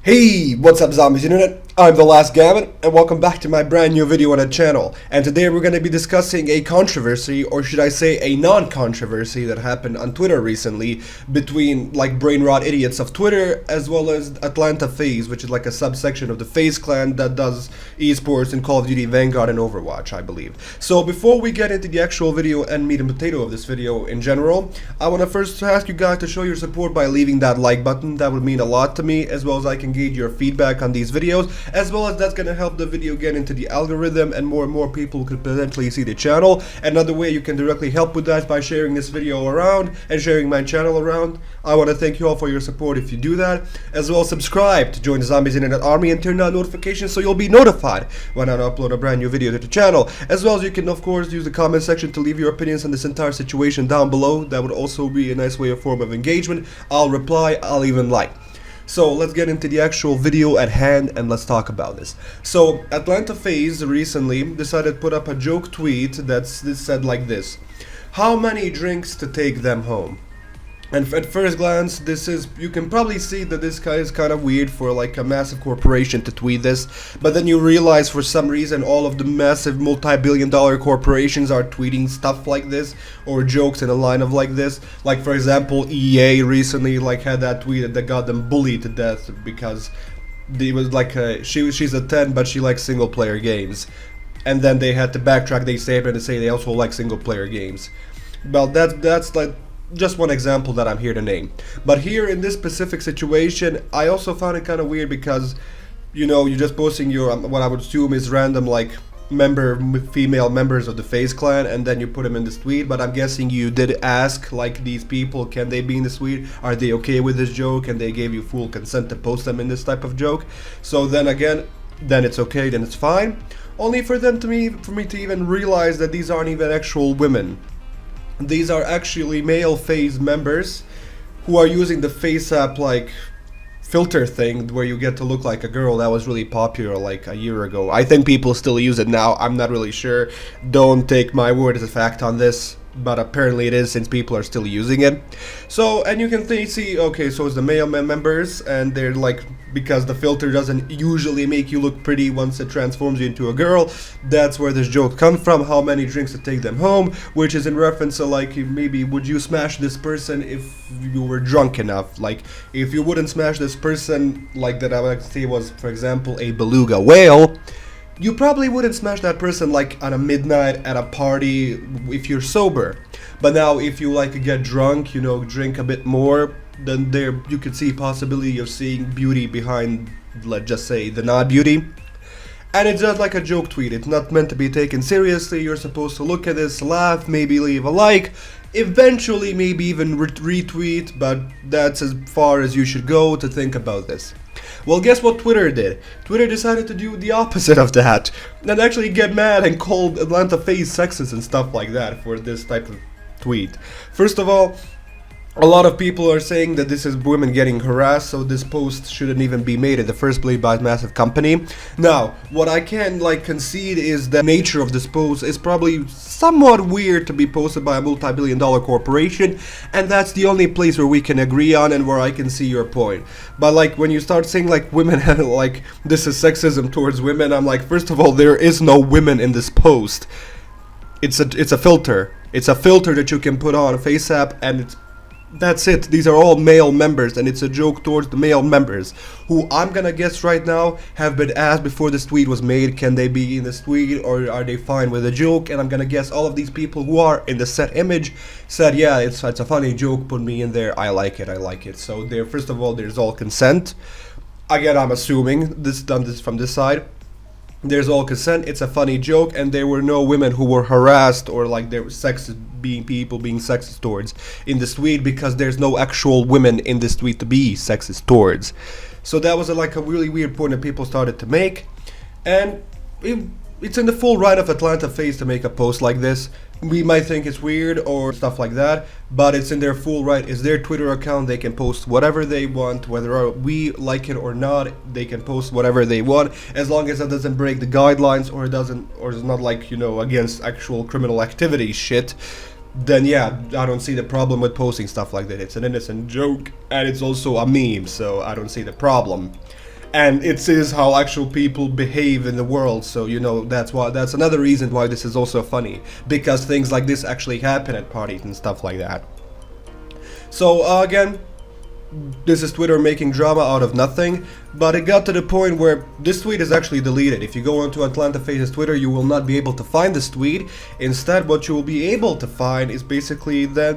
Hey, what's up zombies internet? I'm the last Gambit and welcome back to my brand new video on the channel. And today we're going to be discussing a controversy, or should I say a non-controversy, that happened on Twitter recently between like brain rot idiots of Twitter as well as Atlanta Faze, which is like a subsection of the Faze clan that does esports in Call of Duty Vanguard and Overwatch, I believe. So before we get into the actual video and meat and potato of this video in general, I want to first ask you guys to show your support by leaving that like button. That would mean a lot to me, as well as I can gauge your feedback on these videos, as well as that's going to help the video get into the algorithm and more people could potentially see the channel. Another way you can directly help with that by sharing this video around and sharing my channel around. I want to thank you all for your support if you do that, as well as subscribe to join the Zombies Internet Army and turn on notifications so you'll be notified when I upload a brand new video to the channel. As well as you can of course use the comment section to leave your opinions on this entire situation down below. That would also be a nice way of form of engagement. I'll reply, I'll even like. So let's get into the actual video at hand and let's talk about this. So Atlanta Faze recently decided to put up a joke tweet that said like this: how many drinks to take them home? And at first glance, you can probably see that this guy is kind of weird for like a massive corporation to tweet this, but then you realize for some reason all of the massive multi-billion-dollar corporations are tweeting stuff like this or jokes in a line of like this. Like for example, EA recently like had that tweet that got them bullied to death because it was like she's a 10 but she likes single player games, and then they had to backtrack their statement and say they also like single player games. Well, that's like just one example that I'm here to name. But here in this specific situation, I also found it kind of weird because, you know, you're just posting your what I would assume is random like female members of the Faze clan, and then you put them in this tweet. But I'm guessing you did ask like these people, can they be in this tweet? Are they okay with this joke? And they gave you full consent to post them in this type of joke. So then again, then it's okay, then it's fine. Only for me to even realize that these aren't even actual women. These are actually male Faze members who are using the Face app like filter thing where you get to look like a girl. That was really popular like a year ago. I think people still use it now. I'm not really sure. Don't take my word as a fact on this, but apparently it is since people are still using it. So, and you can see, okay, so it's the male members, and they're like, because the filter doesn't usually make you look pretty once it transforms you into a girl, that's where this joke comes from, how many drinks to take them home, which is in reference to like, maybe would you smash this person if you were drunk enough? Like, if you wouldn't smash this person, like that I would say was, for example, a beluga whale, you probably wouldn't smash that person like on a midnight at a party if you're sober. But now if you like get drunk, you know, drink a bit more, then there you could see possibility of seeing beauty behind, let's just say, the not beauty. And it's just like a joke tweet. It's not meant to be taken seriously. You're supposed to look at this, laugh, maybe leave a like, eventually maybe even retweet, but that's as far as you should go to think about this. Well, guess what Twitter did? Twitter decided to do the opposite of that and actually get mad and called Atlanta Faze sexist and stuff like that for this type of tweet. First of all, a lot of people are saying that this is women getting harassed, so this post shouldn't even be made in the first place by a massive company. Now, what I can like concede is the nature of this post is probably somewhat weird to be posted by a multi-billion-dollar corporation, and that's the only place where we can agree on and where I can see your point. But like when you start saying like women like this is sexism towards women, I'm like, first of all, there is no women in this post. It's a filter. It's a filter that you can put on a Face app, and that's it. These are all male members, and it's a joke towards the male members, who I'm gonna guess right now have been asked before this tweet was made, can they be in this tweet or are they fine with a joke? And I'm gonna guess all of these people who are in the set image said, yeah, it's a funny joke, put me in there, I like it. So there, first of all, there's all consent. Again, I'm assuming this from this side. There's all consent, it's a funny joke, and there were no women who were harassed or like there were people being sexist towards in this tweet, because there's no actual women in this tweet to be sexist towards. So that was like a really weird point that people started to make, and it's in the full right of Atlanta Faze to make a post like this. We might think it's weird or stuff like that, but it's in their full right. It's their Twitter account. They can post whatever they want, whether we like it or not. They can post whatever they want, as long as it doesn't break the guidelines or is not like, you know, against actual criminal activity shit. Then yeah, I don't see the problem with posting stuff like that. It's an innocent joke, and it's also a meme, so I don't see the problem. and it says how actual people behave in the world. So you know, that's another reason why this is also funny, because things like this actually happen at parties and stuff like that. So again, this is Twitter making drama out of nothing, but it got to the point where this tweet is actually deleted. If you go onto Atlanta Faze's Twitter, you will not be able to find this tweet. Instead, what you will be able to find is basically that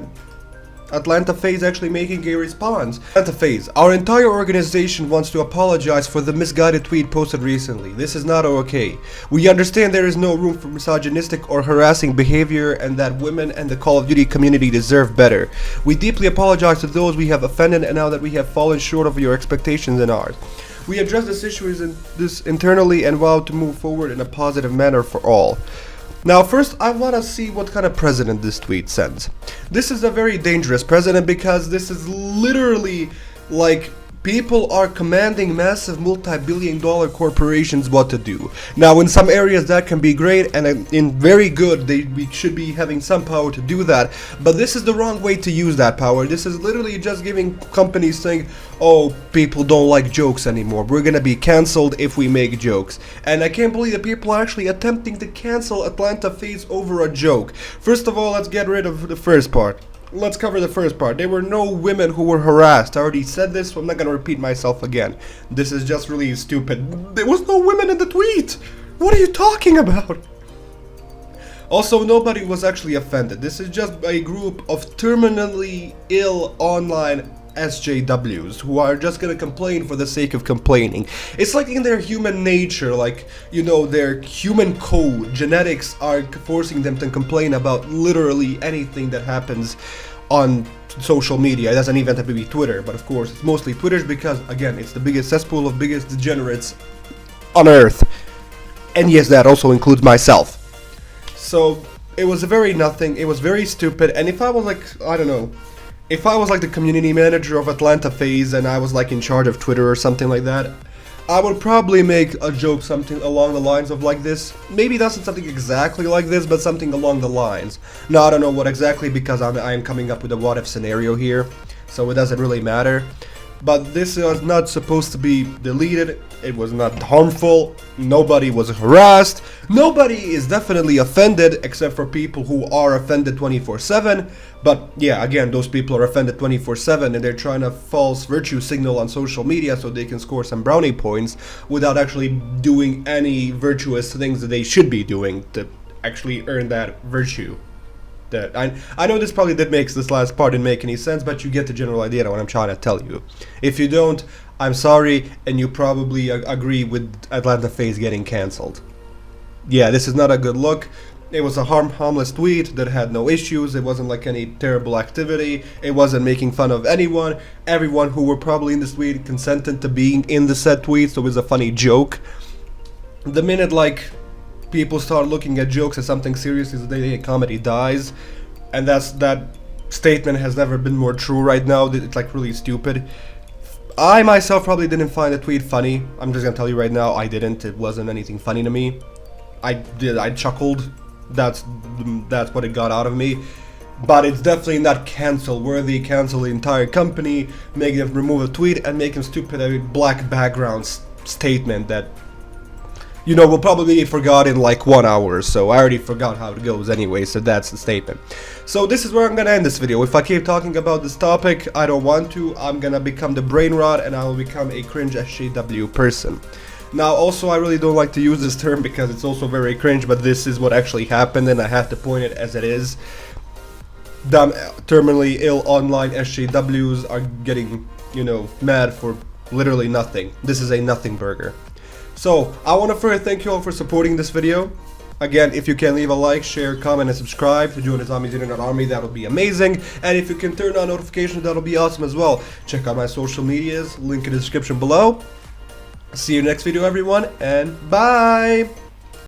Atlanta Faze actually making a response. Atlanta Faze, our entire organization wants to apologize for the misguided tweet posted recently. This is not okay. We understand there is no room for misogynistic or harassing behavior and that women and the Call of Duty community deserve better. We deeply apologize to those we have offended and now that we have fallen short of your expectations and ours. We address this issue internally and vow to move forward in a positive manner for all. Now first I want to see what kind of president this tweet sends. This is a very dangerous president because this is literally like people are commanding massive multi-billion-dollar corporations what to do. Now in some areas that can be great, and in very good we should be having some power to do that, but this is the wrong way to use that power. This is literally just giving companies saying, oh, people don't like jokes anymore, we're gonna be cancelled if we make jokes. And I can't believe that people are actually attempting to cancel Atlanta Faze over a joke. First of all, let's get rid of the first part. Let's cover the first part. There were no women who were harassed. I already said this, so I'm not gonna repeat myself again. This is just really stupid. There was no women in the tweet! What are you talking about? Also, nobody was actually offended. This is just a group of terminally ill online SJWs who are just gonna complain for the sake of complaining. It's like in their human nature, like, you know, their human code, genetics are forcing them to complain about literally anything that happens on social media. It doesn't even have to be Twitter, but of course it's mostly Twitter because, again, it's the biggest cesspool of biggest degenerates on earth. And yes, that also includes myself. So it was very nothing, it was very stupid, and if I was like, I don't know, if I was like the community manager of Atlanta Faze and I was like in charge of Twitter or something like that, I would probably make a joke something along the lines of like this. Maybe not something exactly like this, but something along the lines. No, I don't know what exactly because I am coming up with a what if scenario here, so it doesn't really matter. But this was not supposed to be deleted, it was not harmful, nobody was harassed, nobody is definitely offended except for people who are offended 24/7, but yeah, again, those people are offended 24/7 and they're trying to false virtue signal on social media so they can score some brownie points without actually doing any virtuous things that they should be doing to actually earn that virtue. I know this probably didn't make this last part didn't make any sense, but you get the general idea of what I'm trying to tell you. If you don't, I'm sorry, and you probably agree with Atlanta Faze getting cancelled. Yeah, this is not a good look. It was a harmless tweet that had no issues. It wasn't like any terrible activity. It wasn't making fun of anyone. Everyone who were probably in this tweet consented to being in the said tweet, so it was a funny joke. The minute like people start looking at jokes as something serious, is the day comedy dies, and that statement has never been more true right now. It's like really stupid. I myself probably didn't find the tweet funny. I'm just gonna tell you right now, I didn't. It wasn't anything funny to me. I chuckled. That's what it got out of me. But it's definitely not cancel worthy. Cancel the entire company, make them remove a tweet and make them stupid a black background statement that, you know, will probably be forgot in like 1 hour, so I already forgot how it goes anyway, so that's the statement. So this is where I'm gonna end this video. If I keep talking about this topic, I don't want to. I'm gonna become the brain rot and I will become a cringe SJW person. Now also, I really don't like to use this term because it's also very cringe, but this is what actually happened and I have to point it as it is. Dumb, terminally ill online SJWs are getting, you know, mad for literally nothing. This is a nothing burger. So, I want to first thank you all for supporting this video. Again, if you can leave a like, share, comment, and subscribe to join the Zombies Internet Army, that would be amazing. And if you can turn on notifications, that would be awesome as well. Check out my social medias, link in the description below. See you next video, everyone, and bye!